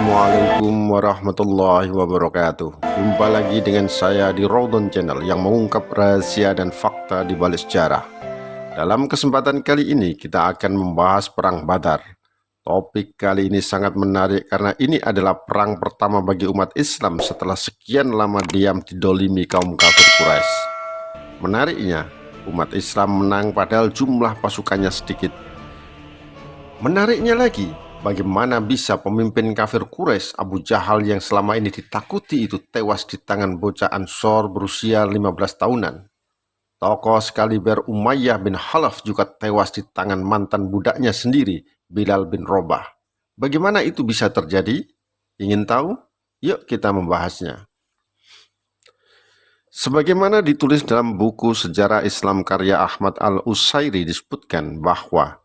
Assalamualaikum warahmatullahi wabarakatuh. Jumpa lagi dengan saya di Raudan Channel yang mengungkap rahasia dan fakta di balik sejarah. Dalam kesempatan kali ini kita akan membahas Perang Badar. Topik kali ini sangat menarik karena ini adalah perang pertama bagi umat Islam setelah sekian lama diam didolimi kaum kafir Quraisy. Menariknya, umat Islam menang padahal jumlah pasukannya sedikit. Menariknya lagi, bagaimana bisa pemimpin kafir Quraisy Abu Jahal yang selama ini ditakuti itu tewas di tangan bocah Ansor berusia 15 tahunan. Tokoh sekaliber Umayyah bin Khalaf juga tewas di tangan mantan budaknya sendiri, Bilal bin Rabah. Bagaimana itu bisa terjadi? Ingin tahu? Yuk kita membahasnya. Sebagaimana ditulis dalam buku Sejarah Islam karya Ahmad Al-Usairi disebutkan bahwa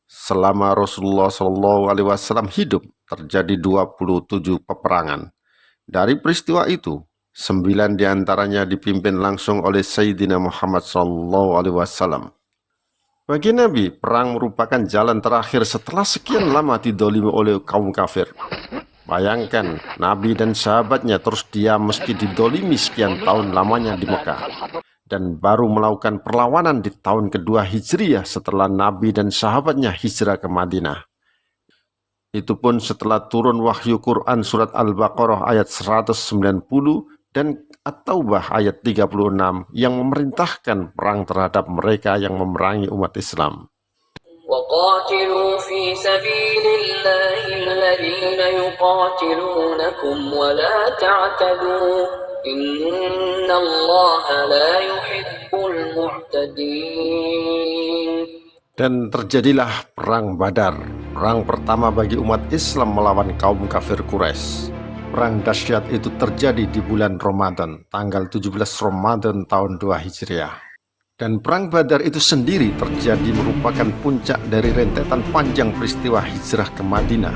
selama Rasulullah SAW hidup, terjadi 27 peperangan. Dari peristiwa itu, 9 diantaranya dipimpin langsung oleh Sayyidina Muhammad SAW. Bagi Nabi, perang merupakan jalan terakhir setelah sekian lama didolimi oleh kaum kafir. Bayangkan, Nabi dan sahabatnya terus diam meski didolimi sekian tahun lamanya di Mekah, dan baru melakukan perlawanan di tahun kedua Hijriyah setelah Nabi dan sahabatnya hijrah ke Madinah. Itu pun setelah turun wahyu Quran surat Al-Baqarah ayat 190 dan At-Taubah ayat 36 yang memerintahkan perang terhadap mereka yang memerangi umat Islam. وَقَاتِلُوا فِي سَبِيلِ اللَّهِ الَّذِينَ يُقَاتِلُونَكُمْ وَلَا تَعْتَدُوا إِنَّ اللَّهَ لَا يُحِبُّ الْمُعْتَدِينَ. Dan terjadilah Perang Badar, perang pertama bagi umat Islam melawan kaum kafir Quraisy. Perang dahsyat itu terjadi di bulan Ramadan, tanggal 17 Ramadan tahun 2 Hijriah. Dan Perang Badar itu sendiri terjadi merupakan puncak dari rentetan panjang peristiwa hijrah ke Madinah.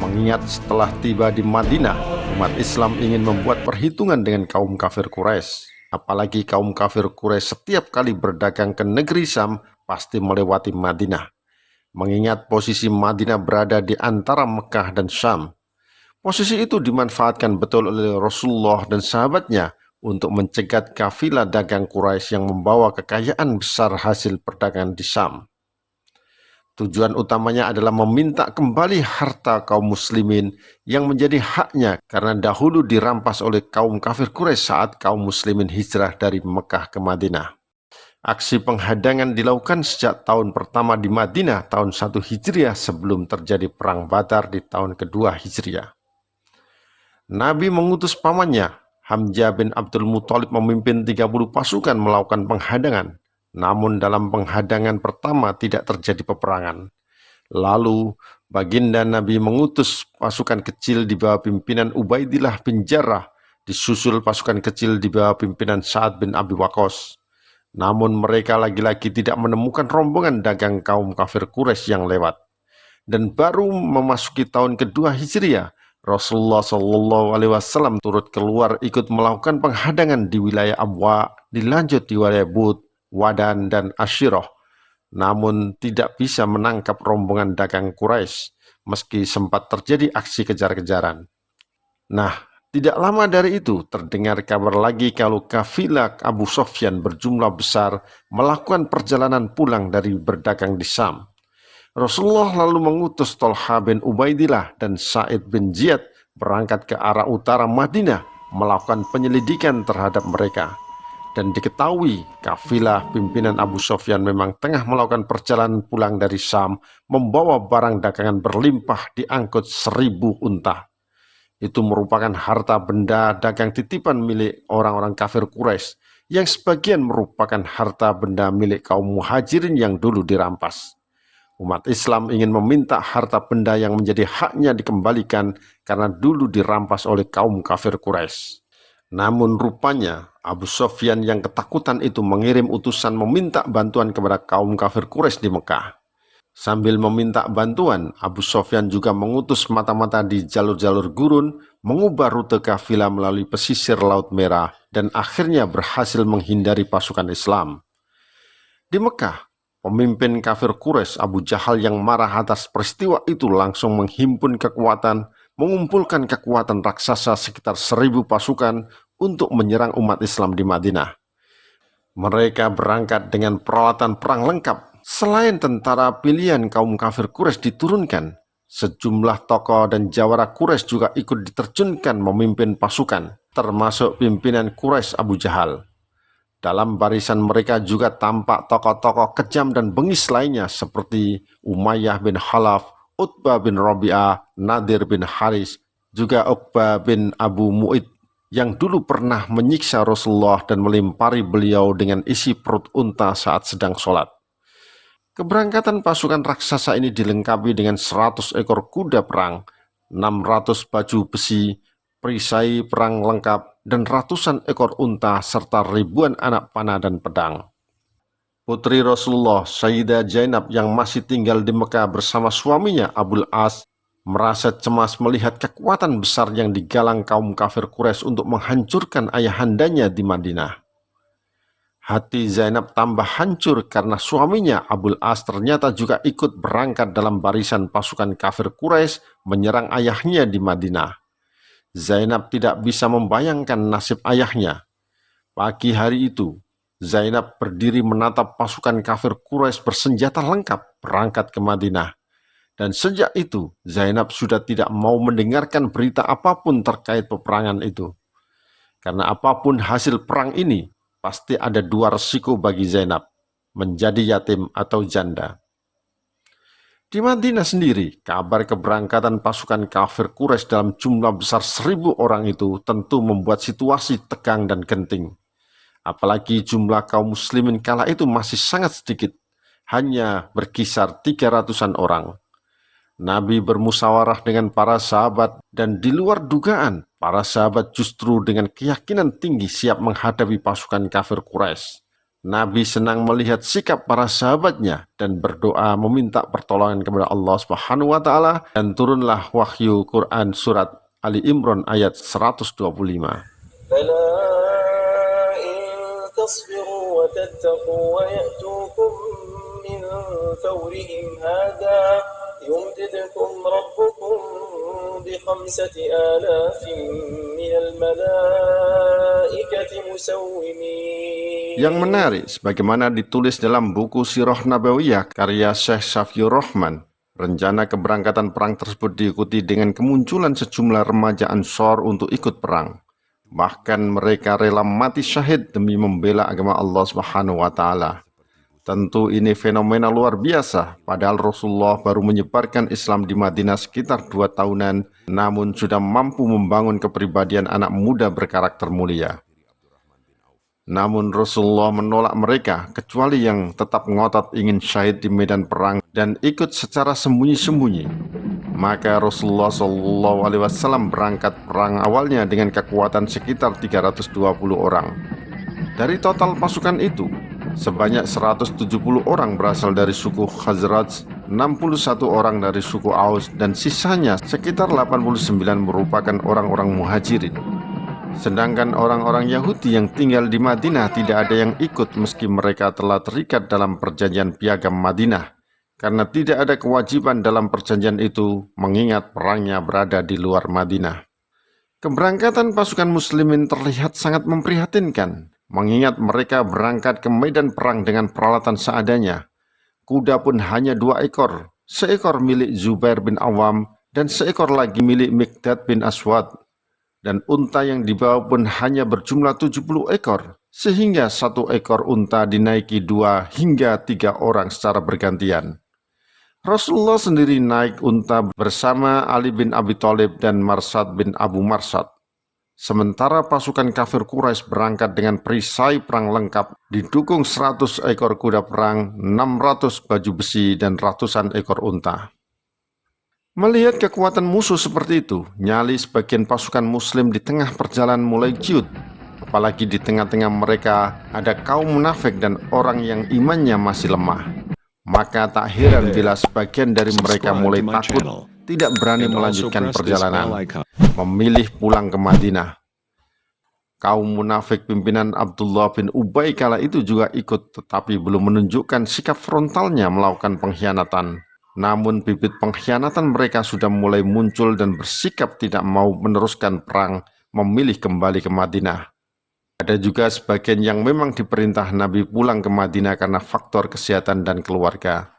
Mengingat setelah tiba di Madinah, umat Islam ingin membuat perhitungan dengan kaum kafir Quraisy. Apalagi kaum kafir Quraisy setiap kali berdagang ke negeri Syam pasti melewati Madinah. Mengingat posisi Madinah berada di antara Mekah dan Syam. Posisi itu dimanfaatkan betul oleh Rasulullah dan sahabatnya untuk mencegat kafilah dagang Quraisy yang membawa kekayaan besar hasil perdagangan di Syam. Tujuan utamanya adalah meminta kembali harta kaum muslimin yang menjadi haknya karena dahulu dirampas oleh kaum kafir Quraisy saat kaum muslimin hijrah dari Mekah ke Madinah. Aksi penghadangan dilakukan sejak tahun pertama di Madinah tahun 1 Hijriah sebelum terjadi Perang Badar di tahun kedua Hijriah. Nabi mengutus pamannya, Hamzah bin Abdul Muthalib memimpin 30 pasukan melakukan penghadangan. Namun dalam penghadangan pertama tidak terjadi peperangan. Lalu baginda Nabi mengutus pasukan kecil di bawah pimpinan Ubaidillah bin Jarrah, disusul pasukan kecil di bawah pimpinan Sa'ad bin Abi Waqqas. Namun mereka lagi-lagi tidak menemukan rombongan dagang kaum kafir Quraisy yang lewat. Dan baru memasuki tahun kedua Hijriah, Rasulullah SAW turut keluar ikut melakukan penghadangan di wilayah Abwa, dilanjut di wilayah Bud, Wadan, dan Ashirah. Namun tidak bisa menangkap rombongan dagang Quraisy, meski sempat terjadi aksi kejar-kejaran. Nah, tidak lama dari itu terdengar kabar lagi kalau kafilah Abu Sufyan berjumlah besar melakukan perjalanan pulang dari berdagang di Syam. Rasulullah lalu mengutus Tolha bin Ubaidillah dan Sa'id bin Ziyad berangkat ke arah utara Madinah melakukan penyelidikan terhadap mereka. Dan diketahui kafilah pimpinan Abu Sufyan memang tengah melakukan perjalanan pulang dari Syam membawa barang dagangan berlimpah diangkut 1000 unta. Itu merupakan harta benda dagang titipan milik orang-orang kafir Quraisy yang sebagian merupakan harta benda milik kaum muhajirin yang dulu dirampas. Umat Islam ingin meminta harta benda yang menjadi haknya dikembalikan karena dulu dirampas oleh kaum kafir Quraisy. Namun rupanya Abu Sufyan yang ketakutan itu mengirim utusan meminta bantuan kepada kaum kafir Quraisy di Mekah. Sambil meminta bantuan, Abu Sufyan juga mengutus mata-mata di jalur-jalur gurun, mengubah rute kafilah melalui pesisir Laut Merah, dan akhirnya berhasil menghindari pasukan Islam. Di Mekah, pemimpin kafir Quraisy Abu Jahal yang marah atas peristiwa itu langsung menghimpun kekuatan mengumpulkan kekuatan raksasa sekitar 1.000 pasukan untuk menyerang umat Islam di Madinah. Mereka berangkat dengan peralatan perang lengkap. Selain tentara pilihan kaum kafir Quraisy diturunkan, sejumlah tokoh dan jawara Quraisy juga ikut diterjunkan memimpin pasukan, termasuk pimpinan Quraisy Abu Jahal. Dalam barisan mereka juga tampak tokoh-tokoh kejam dan bengis lainnya seperti Umayyah bin Khalaf, Utbah bin Rabi'ah, Nadir bin Haris, juga Uqbah bin Abu Mu'id yang dulu pernah menyiksa Rasulullah dan melempari beliau dengan isi perut unta saat sedang sholat. Keberangkatan pasukan raksasa ini dilengkapi dengan 100 ekor kuda perang, 600 baju besi, perisai perang lengkap, dan ratusan ekor unta serta ribuan anak panah dan pedang. Putri Rasulullah, Sayyidah Zainab yang masih tinggal di Mekah bersama suaminya Abul As, merasa cemas melihat kekuatan besar yang digalang kaum kafir Quraisy untuk menghancurkan ayahandanya di Madinah. Hati Zainab tambah hancur karena suaminya Abul As ternyata juga ikut berangkat dalam barisan pasukan kafir Quraisy menyerang ayahnya di Madinah. Zainab tidak bisa membayangkan nasib ayahnya. Pagi hari itu, Zainab berdiri menatap pasukan kafir Quraisy bersenjata lengkap berangkat ke Madinah. Dan sejak itu, Zainab sudah tidak mau mendengarkan berita apapun terkait peperangan itu. Karena apapun hasil perang ini, pasti ada dua resiko bagi Zainab, menjadi yatim atau janda. Di Madinah sendiri, kabar keberangkatan pasukan kafir Quraisy dalam jumlah besar 1.000 orang itu tentu membuat situasi tegang dan genting. Apalagi jumlah kaum muslimin kala itu masih sangat sedikit, hanya berkisar 300-an orang. Nabi bermusyawarah dengan para sahabat dan di luar dugaan, para sahabat justru dengan keyakinan tinggi siap menghadapi pasukan kafir Quraisy. Nabi senang melihat sikap para sahabatnya dan berdoa meminta pertolongan kepada Allah Subhanahu wa taala, dan turunlah wahyu Quran surat Ali Imran ayat 125. Bala in tasbiru wa tattaqu wa ya'tukum min fawrihim hadha yumdidkum rabbukum bi 5,000 minal malaikati musawwimin. Yang menarik, sebagaimana ditulis dalam buku Sirah Nabawiyah karya Syekh Safiur Rahman, rencana keberangkatan perang tersebut diikuti dengan kemunculan sejumlah remaja Ansor untuk ikut perang. Bahkan mereka rela mati syahid demi membela agama Allah Subhanahu wa taala. Tentu ini fenomena luar biasa, padahal Rasulullah baru menyebarkan Islam di Madinah sekitar 2 tahunan, namun sudah mampu membangun kepribadian anak muda berkarakter mulia. Namun Rasulullah menolak mereka, kecuali yang tetap ngotot ingin syahid di medan perang dan ikut secara sembunyi-sembunyi. Maka Rasulullah SAW berangkat perang awalnya dengan kekuatan sekitar 320 orang. Dari total pasukan itu, sebanyak 170 orang berasal dari suku Khazraj, 61 orang dari suku Aus, dan sisanya sekitar 89 merupakan orang-orang muhajirin. Sedangkan orang-orang Yahudi yang tinggal di Madinah tidak ada yang ikut meski mereka telah terikat dalam perjanjian piagam Madinah, karena tidak ada kewajiban dalam perjanjian itu mengingat perangnya berada di luar Madinah. Keberangkatan pasukan muslimin terlihat sangat memprihatinkan, mengingat mereka berangkat ke medan perang dengan peralatan seadanya. Kuda pun hanya 2 ekor, seekor milik Zubair bin Awam dan seekor lagi milik Miqdad bin Aswad. Dan unta yang dibawa pun hanya berjumlah 70 ekor, sehingga 1 ekor unta dinaiki 2 hingga 3 orang secara bergantian. Rasulullah sendiri naik unta bersama Ali bin Abi Thalib dan Marsad bin Abu Marsad. Sementara pasukan kafir Quraisy berangkat dengan perisai perang lengkap, didukung 100 ekor kuda perang, 600 baju besi, dan ratusan ekor unta. Melihat kekuatan musuh seperti itu, nyali sebagian pasukan muslim di tengah perjalanan mulai ciut. Apalagi di tengah-tengah mereka ada kaum munafik dan orang yang imannya masih lemah. Maka tak heran bila sebagian dari mereka mulai takut, tidak berani melanjutkan perjalanan, memilih pulang ke Madinah. Kaum munafik pimpinan Abdullah bin Ubay kala itu juga ikut, tetapi belum menunjukkan sikap frontalnya melakukan pengkhianatan. Namun bibit pengkhianatan mereka sudah mulai muncul dan bersikap tidak mau meneruskan perang, memilih kembali ke Madinah. Ada juga sebagian yang memang diperintah Nabi pulang ke Madinah karena faktor kesehatan dan keluarga.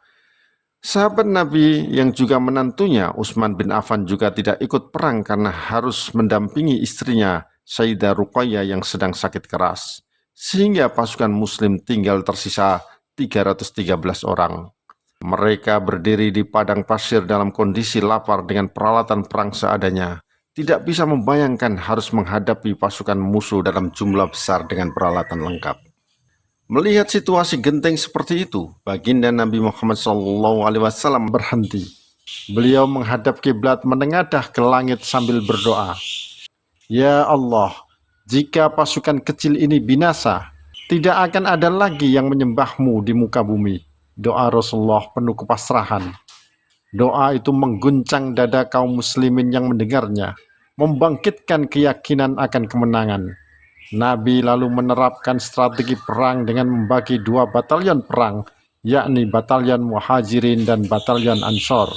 Sahabat Nabi yang juga menantunya, Utsman bin Affan juga tidak ikut perang karena harus mendampingi istrinya, Sayyidah Ruqayyah yang sedang sakit keras. Sehingga pasukan muslim tinggal tersisa 313 orang. Mereka berdiri di padang pasir dalam kondisi lapar dengan peralatan perang seadanya. Tidak bisa membayangkan harus menghadapi pasukan musuh dalam jumlah besar dengan peralatan lengkap. Melihat situasi genting seperti itu, baginda Nabi Muhammad SAW berhenti. Beliau menghadap kiblat menengadah ke langit sambil berdoa. Ya Allah, jika pasukan kecil ini binasa, tidak akan ada lagi yang menyembahmu di muka bumi. Doa Rasulullah penuh kepasrahan. Doa itu mengguncang dada kaum muslimin yang mendengarnya, membangkitkan keyakinan akan kemenangan. Nabi lalu menerapkan strategi perang dengan membagi dua batalion perang, yakni batalion Muhajirin dan batalion Ansor.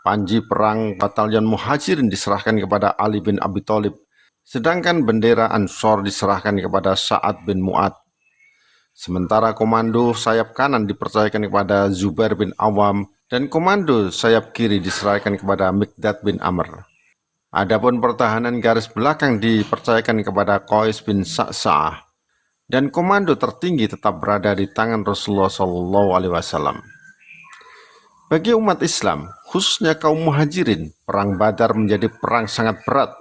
Panji perang batalion Muhajirin diserahkan kepada Ali bin Abi Thalib, sedangkan bendera Ansor diserahkan kepada Sa'ad bin Mu'ad. Sementara komando sayap kanan dipercayakan kepada Zubair bin Awam dan komando sayap kiri diserahkan kepada Miqdad bin Amr. Adapun pertahanan garis belakang dipercayakan kepada Qais bin Sa'sa'ah dan komando tertinggi tetap berada di tangan Rasulullah SAW. Bagi umat Islam, khususnya kaum Muhajirin, perang Badar menjadi perang sangat berat.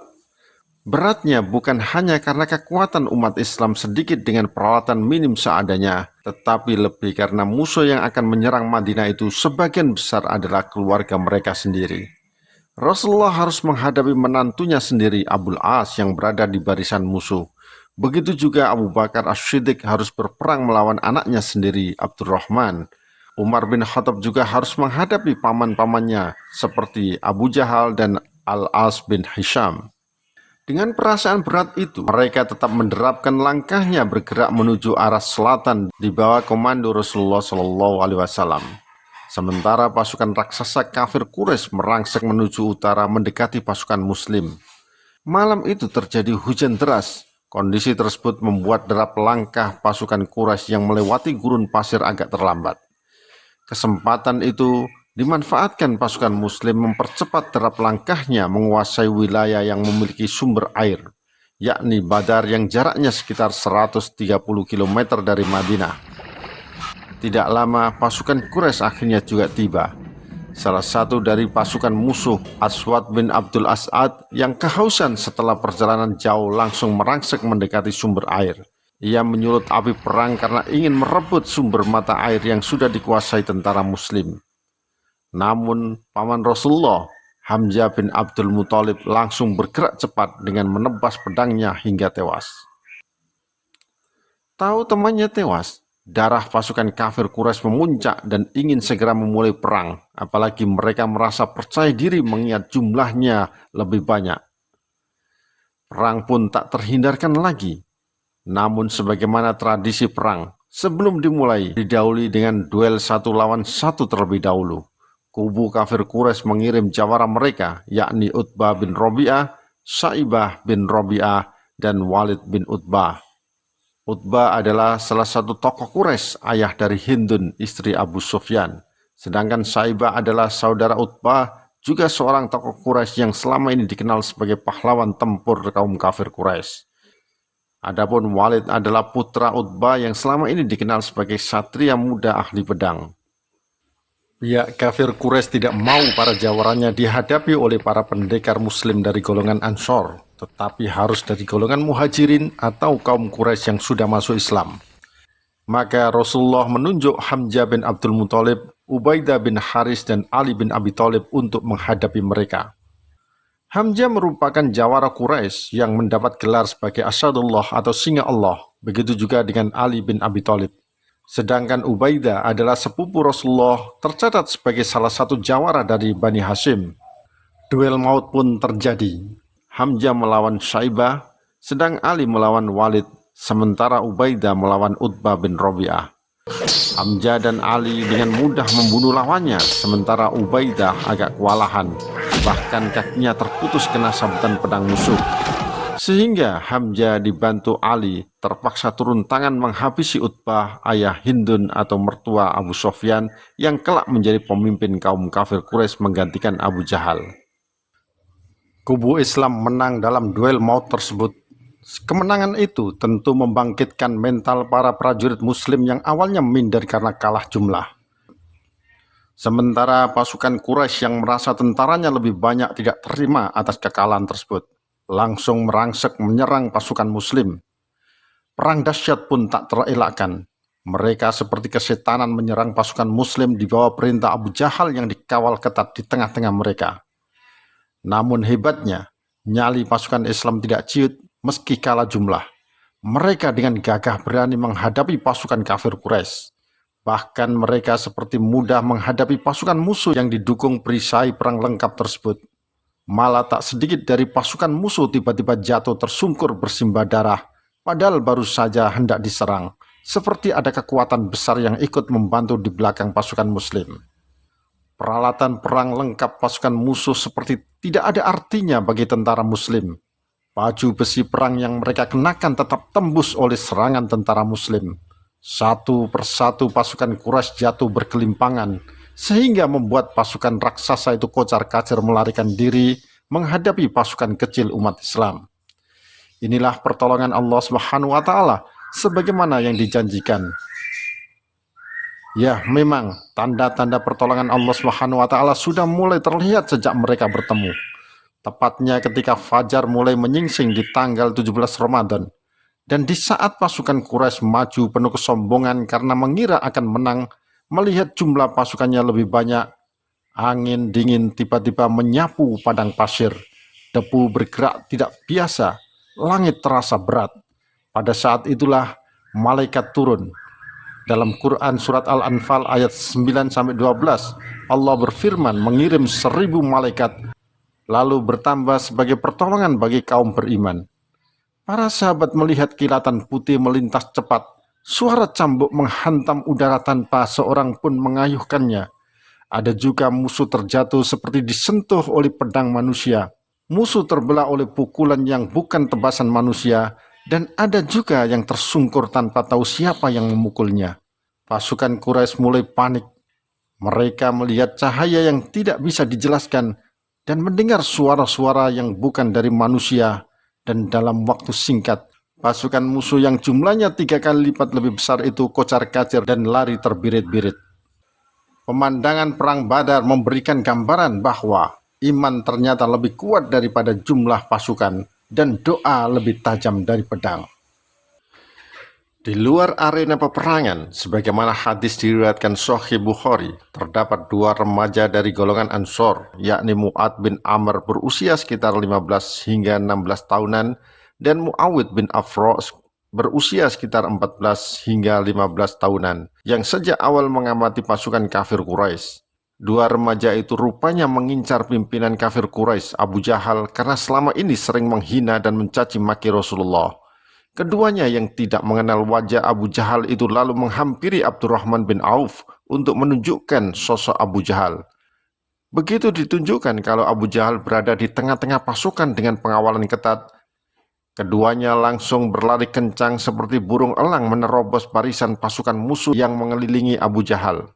Beratnya bukan hanya karena kekuatan umat Islam sedikit dengan peralatan minim seadanya, tetapi lebih karena musuh yang akan menyerang Madinah itu sebagian besar adalah keluarga mereka sendiri. Rasulullah harus menghadapi menantunya sendiri Abul As yang berada di barisan musuh. Begitu juga Abu Bakar As-Siddiq harus berperang melawan anaknya sendiri Abdurrahman. Umar bin Khattab juga harus menghadapi paman-pamannya seperti Abu Jahal dan Al-As bin Hisham. Dengan perasaan berat itu, mereka tetap menerapkan langkahnya bergerak menuju arah selatan di bawah komando Rasulullah SAW. Sementara pasukan raksasa kafir Quraisy merangsek menuju utara mendekati pasukan muslim. Malam itu terjadi hujan deras. Kondisi tersebut membuat derap langkah pasukan Quraisy yang melewati gurun pasir agak terlambat. Kesempatan itu dimanfaatkan pasukan muslim mempercepat derap langkahnya menguasai wilayah yang memiliki sumber air, yakni Badar yang jaraknya sekitar 130 km dari Madinah. Tidak lama, pasukan Quraisy akhirnya juga tiba. Salah satu dari pasukan musuh, Aswad bin Abdul As'ad, yang kehausan setelah perjalanan jauh langsung merangsek mendekati sumber air. Ia menyulut api perang karena ingin merebut sumber mata air yang sudah dikuasai tentara muslim. Namun, paman Rasulullah, Hamzah bin Abdul Muthalib langsung bergerak cepat dengan menebas pedangnya hingga tewas. Tahu temannya tewas, darah pasukan kafir Quraisy memuncak dan ingin segera memulai perang, apalagi mereka merasa percaya diri mengingat jumlahnya lebih banyak. Perang pun tak terhindarkan lagi. Namun sebagaimana tradisi perang, sebelum dimulai didahului dengan duel satu lawan satu terlebih dahulu. Kubu kafir Quraisy mengirim jawara mereka, yakni Utbah bin Rabi'ah, Sa'ibah bin Rabi'ah, dan Walid bin Utbah. Utbah adalah salah satu tokoh Quraisy, ayah dari Hindun, istri Abu Sufyan. Sedangkan Sa'ibah adalah saudara Utbah, juga seorang tokoh Quraisy yang selama ini dikenal sebagai pahlawan tempur kaum kafir Quraisy. Adapun Walid adalah putra Utbah yang selama ini dikenal sebagai satria muda ahli pedang. Pihak kafir Quraisy tidak mau para jawarannya dihadapi oleh para pendekar muslim dari golongan Ansor, tetapi harus dari golongan Muhajirin atau kaum Quraisy yang sudah masuk Islam. Maka Rasulullah menunjuk Hamzah bin Abdul Muthalib, Ubaidah bin Haris, dan Ali bin Abi Thalib untuk menghadapi mereka. Hamzah merupakan jawara Quraisy yang mendapat gelar sebagai Asadullah atau singa Allah, begitu juga dengan Ali bin Abi Thalib. Sedangkan Ubaidah adalah sepupu Rasulullah, tercatat sebagai salah satu jawara dari Bani Hashim. Duel maut pun terjadi. Hamzah melawan Sa'ibah, sedang Ali melawan Walid, sementara Ubaidah melawan Utbah bin Rabi'ah. Hamzah dan Ali dengan mudah membunuh lawannya, sementara Ubaidah agak kewalahan, bahkan kakinya terputus kena sabetan pedang musuh. Sehingga Hamzah dibantu Ali terpaksa turun tangan menghabisi Utbah, ayah Hindun atau mertua Abu Sofyan yang kelak menjadi pemimpin kaum kafir Quraisy menggantikan Abu Jahal. Kubu Islam menang dalam duel maut tersebut. Kemenangan itu tentu membangkitkan mental para prajurit muslim yang awalnya minder karena kalah jumlah. Sementara pasukan Quraisy yang merasa tentaranya lebih banyak tidak terima atas kekalahan tersebut, langsung merangsek menyerang pasukan muslim. Perang dahsyat pun tak terelakkan. Mereka seperti kesetanan menyerang pasukan muslim di bawah perintah Abu Jahal yang dikawal ketat di tengah-tengah mereka. Namun hebatnya, nyali pasukan Islam tidak ciut meski kalah jumlah. Mereka dengan gagah berani menghadapi pasukan kafir Quraisy. Bahkan mereka seperti mudah menghadapi pasukan musuh yang didukung perisai perang lengkap tersebut. Malah tak sedikit dari pasukan musuh tiba-tiba jatuh tersungkur bersimbah darah, padahal baru saja hendak diserang. Seperti ada kekuatan besar yang ikut membantu di belakang pasukan muslim. Peralatan perang lengkap pasukan musuh seperti tidak ada artinya bagi tentara muslim. Baju besi perang yang mereka kenakan tetap tembus oleh serangan tentara muslim. Satu persatu pasukan Quraisy jatuh berkelimpangan, sehingga membuat pasukan raksasa itu kocar-kacir melarikan diri menghadapi pasukan kecil umat Islam. Inilah pertolongan Allah Subhanahu wa Ta'ala sebagaimana yang dijanjikan. Ya, memang tanda-tanda pertolongan Allah Subhanahu wa Ta'ala sudah mulai terlihat sejak mereka bertemu. Tepatnya ketika fajar mulai menyingsing di tanggal 17 Ramadan. Dan di saat pasukan Quraisy maju penuh kesombongan karena mengira akan menang, melihat jumlah pasukannya lebih banyak, angin dingin tiba-tiba menyapu padang pasir. Debu bergerak tidak biasa, langit terasa berat. Pada saat itulah malaikat turun. Dalam Quran surat Al-Anfal ayat 9-12, Allah berfirman mengirim 1000 malaikat, lalu bertambah sebagai pertolongan bagi kaum beriman. Para sahabat melihat kilatan putih melintas cepat, suara cambuk menghantam udara tanpa seorang pun mengayuhkannya. Ada juga musuh terjatuh seperti disentuh oleh pedang manusia. Musuh terbelah oleh pukulan yang bukan tebasan manusia, dan ada juga yang tersungkur tanpa tahu siapa yang memukulnya. Pasukan Quraisy mulai panik. Mereka melihat cahaya yang tidak bisa dijelaskan dan mendengar suara-suara yang bukan dari manusia, dan dalam waktu singkat, pasukan musuh yang jumlahnya 3 kali lipat lebih besar itu kocar-kacir dan lari terbirit-birit. Pemandangan perang Badar memberikan gambaran bahwa iman ternyata lebih kuat daripada jumlah pasukan dan doa lebih tajam dari pedang. Di luar arena peperangan, sebagaimana hadis diriwayatkan Sahih Bukhari, terdapat 2 remaja dari golongan Ansor, yakni Mu'ad bin Amr berusia sekitar 15 hingga 16 tahunan, dan Muawid bin Afra berusia sekitar 14 hingga 15 tahunan, yang sejak awal mengamati pasukan kafir Quraisy. 2 remaja itu rupanya mengincar pimpinan kafir Quraisy, Abu Jahal, karena selama ini sering menghina dan mencaci maki Rasulullah. Keduanya yang tidak mengenal wajah Abu Jahal itu lalu menghampiri Abdurrahman bin Auf untuk menunjukkan sosok Abu Jahal. Begitu ditunjukkan kalau Abu Jahal berada di tengah-tengah pasukan dengan pengawalan ketat, keduanya langsung berlari kencang seperti burung elang menerobos barisan pasukan musuh yang mengelilingi Abu Jahal.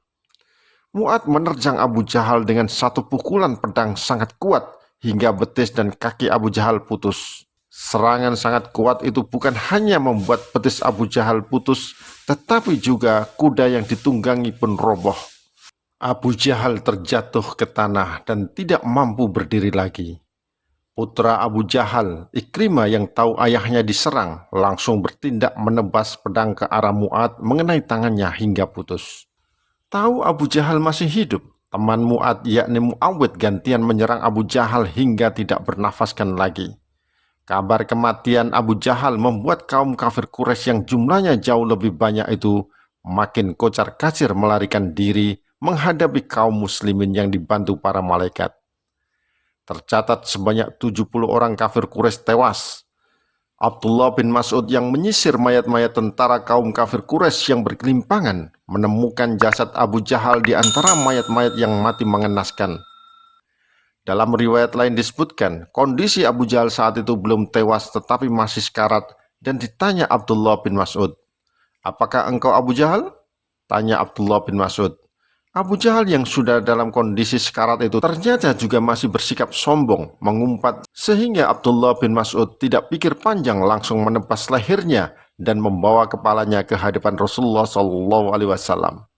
Mu'ad menerjang Abu Jahal dengan 1 pukulan pedang sangat kuat hingga betis dan kaki Abu Jahal putus. Serangan sangat kuat itu bukan hanya membuat betis Abu Jahal putus, tetapi juga kuda yang ditunggangi pun roboh. Abu Jahal terjatuh ke tanah dan tidak mampu berdiri lagi. Putra Abu Jahal, Ikrimah, yang tahu ayahnya diserang, langsung bertindak menebas pedang ke arah Mu'ad mengenai tangannya hingga putus. Tahu Abu Jahal masih hidup, teman Mu'ad yakni Muawid gantian menyerang Abu Jahal hingga tidak bernafaskan lagi. Kabar kematian Abu Jahal membuat kaum kafir Quraisy yang jumlahnya jauh lebih banyak itu makin kocar-kacir melarikan diri menghadapi kaum muslimin yang dibantu para malaikat. Tercatat sebanyak 70 orang kafir Quraisy tewas. Abdullah bin Mas'ud yang menyisir mayat-mayat tentara kaum kafir Quraisy yang bergelimpangan menemukan jasad Abu Jahal di antara mayat-mayat yang mati mengenaskan. Dalam riwayat lain disebutkan, kondisi Abu Jahal saat itu belum tewas tetapi masih sekarat, dan ditanya Abdullah bin Mas'ud, "Apakah engkau Abu Jahal?" Tanya Abdullah bin Mas'ud. Abu Jahal yang sudah dalam kondisi sekarat itu ternyata juga masih bersikap sombong, mengumpat, sehingga Abdullah bin Mas'ud tidak pikir panjang langsung menebas lehernya dan membawa kepalanya ke hadapan Rasulullah SAW.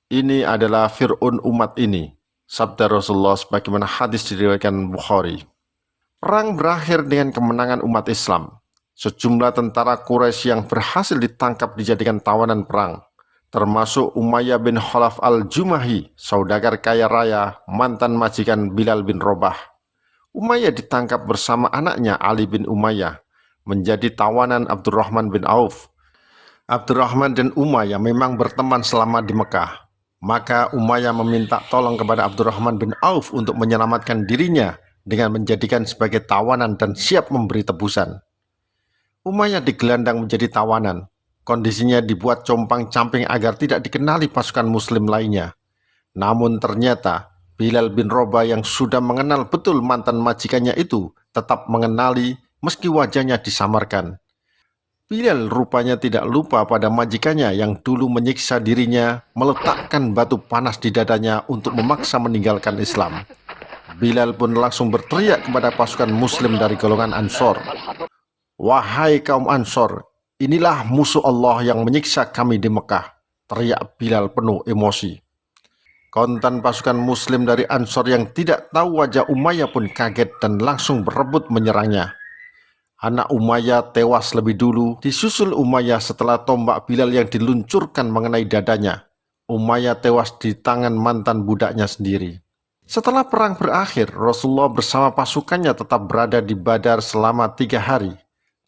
Ini adalah Fir'aun umat ini, sabda Rasulullah sebagaimana hadis diriwayatkan Bukhari. Perang berakhir dengan kemenangan umat Islam. Sejumlah tentara Quraisy yang berhasil ditangkap dijadikan tawanan perang, termasuk Umayyah bin Khalaf al-Jumahi, saudagar kaya raya, mantan majikan Bilal bin Rabah. Umayyah ditangkap bersama anaknya Ali bin Umayyah, menjadi tawanan Abdurrahman bin Auf. Abdurrahman dan Umayyah memang berteman selama di Mekah. Maka Umayyah meminta tolong kepada Abdurrahman bin Auf untuk menyelamatkan dirinya dengan menjadikan sebagai tawanan dan siap memberi tebusan. Umayyah digelandang menjadi tawanan. Kondisinya dibuat compang-camping agar tidak dikenali pasukan muslim lainnya. Namun ternyata Bilal bin Rabah yang sudah mengenal betul mantan majikannya itu tetap mengenali meski wajahnya disamarkan. Bilal rupanya tidak lupa pada majikannya yang dulu menyiksa dirinya, meletakkan batu panas di dadanya untuk memaksa meninggalkan Islam. Bilal pun langsung berteriak kepada pasukan muslim dari golongan Ansor, "Wahai kaum Ansor, inilah musuh Allah yang menyiksa kami di Mekah," teriak Bilal penuh emosi. Kontan pasukan muslim dari Ansor yang tidak tahu wajah Umayyah pun kaget dan langsung berebut menyerangnya. Anak Umayyah tewas lebih dulu, disusul Umayyah setelah tombak Bilal yang diluncurkan mengenai dadanya. Umayyah tewas di tangan mantan budaknya sendiri. Setelah perang berakhir, Rasulullah bersama pasukannya tetap berada di Badar selama 3 hari.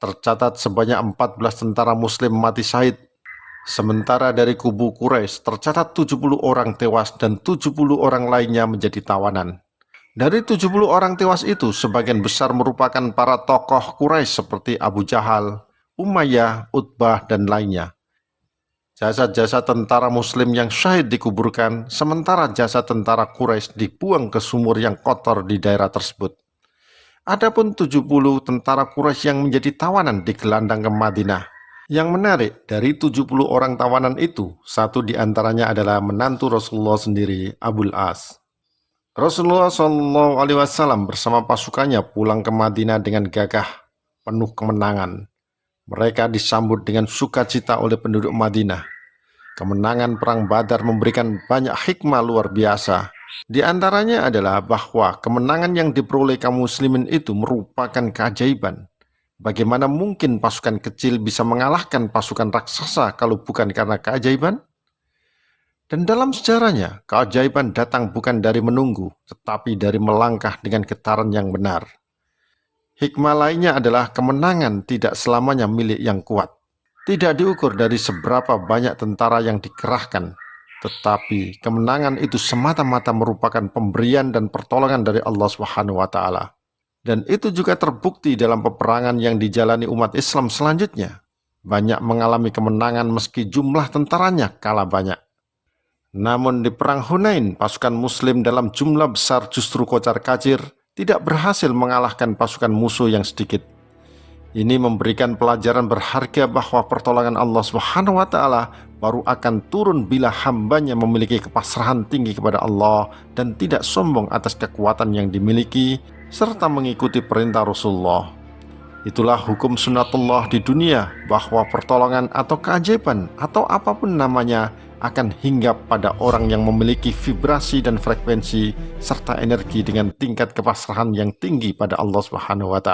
Tercatat sebanyak 14 tentara muslim mati syahid. Sementara dari kubu Quraisy tercatat 70 orang tewas dan 70 orang lainnya menjadi tawanan. Dari 70 orang tewas itu, sebagian besar merupakan para tokoh Quraisy seperti Abu Jahal, Umayyah, Utbah, dan lainnya. Jasad-jasad tentara muslim yang syahid dikuburkan, sementara jasad tentara Quraisy dibuang ke sumur yang kotor di daerah tersebut. Adapun 70 tentara Quraisy yang menjadi tawanan digelandang ke Madinah. Yang menarik, dari 70 orang tawanan itu, satu di antaranya adalah menantu Rasulullah sendiri, Abul As. Rasulullah SAW bersama pasukannya pulang ke Madinah dengan gagah, penuh kemenangan. Mereka disambut dengan sukacita oleh penduduk Madinah. Kemenangan Perang Badar memberikan banyak hikmah luar biasa. Di antaranya adalah bahwa kemenangan yang diperoleh kaum muslimin itu merupakan keajaiban. Bagaimana mungkin pasukan kecil bisa mengalahkan pasukan raksasa kalau bukan karena keajaiban? Dan dalam sejarahnya, keajaiban datang bukan dari menunggu, tetapi dari melangkah dengan getaran yang benar. Hikmah lainnya adalah kemenangan tidak selamanya milik yang kuat. Tidak diukur dari seberapa banyak tentara yang dikerahkan, tetapi kemenangan itu semata-mata merupakan pemberian dan pertolongan dari Allah SWT. Dan itu juga terbukti dalam peperangan yang dijalani umat Islam selanjutnya. Banyak mengalami kemenangan meski jumlah tentaranya kalah banyak. Namun di Perang Hunain, pasukan muslim dalam jumlah besar justru kocar-kacir, tidak berhasil mengalahkan pasukan musuh yang sedikit. Ini memberikan pelajaran berharga bahwa pertolongan Allah SWT baru akan turun bila hambanya memiliki kepasrahan tinggi kepada Allah dan tidak sombong atas kekuatan yang dimiliki, serta mengikuti perintah Rasulullah. Itulah hukum sunnatullah di dunia, bahwa pertolongan atau keajaiban atau apapun namanya akan hinggap pada orang yang memiliki vibrasi dan frekuensi serta energi dengan tingkat kepasrahan yang tinggi pada Allah SWT.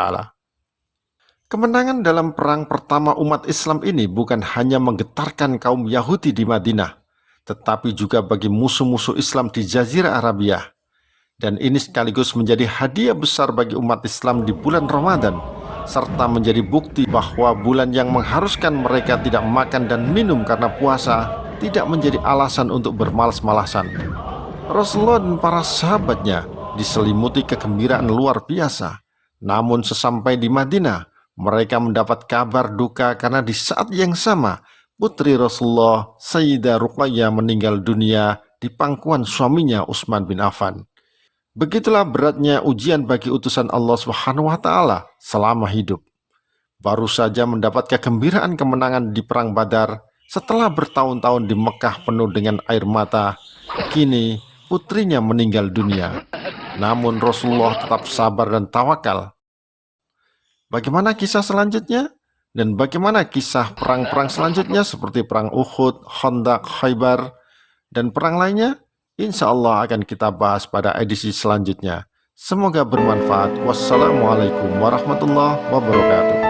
Kemenangan dalam perang pertama umat Islam ini bukan hanya menggetarkan kaum Yahudi di Madinah, tetapi juga bagi musuh-musuh Islam di Jazirah Arabia. Dan ini sekaligus menjadi hadiah besar bagi umat Islam di bulan Ramadan, serta menjadi bukti bahwa bulan yang mengharuskan mereka tidak makan dan minum karena puasa tidak menjadi alasan untuk bermalas-malasan. Rasulullah dan para sahabatnya diselimuti kegembiraan luar biasa. Namun sesampai di Madinah, Mereka mendapat kabar duka karena di saat yang sama putri Rasulullah Sayyidah Ruqayyah meninggal dunia di pangkuan suaminya Utsman bin Affan. Begitulah beratnya ujian bagi utusan Allah Subhanahu wa taala selama hidup. Baru saja mendapat kegembiraan kemenangan di perang Badar setelah bertahun-tahun di Mekah penuh dengan air mata. Kini putrinya meninggal dunia. Namun Rasulullah tetap sabar dan tawakal. Bagaimana kisah selanjutnya? Dan bagaimana kisah perang-perang selanjutnya seperti perang Uhud, Khandaq, Khaybar, dan perang lainnya? Insya Allah akan kita bahas pada edisi selanjutnya. Semoga bermanfaat. Wassalamualaikum warahmatullahi wabarakatuh.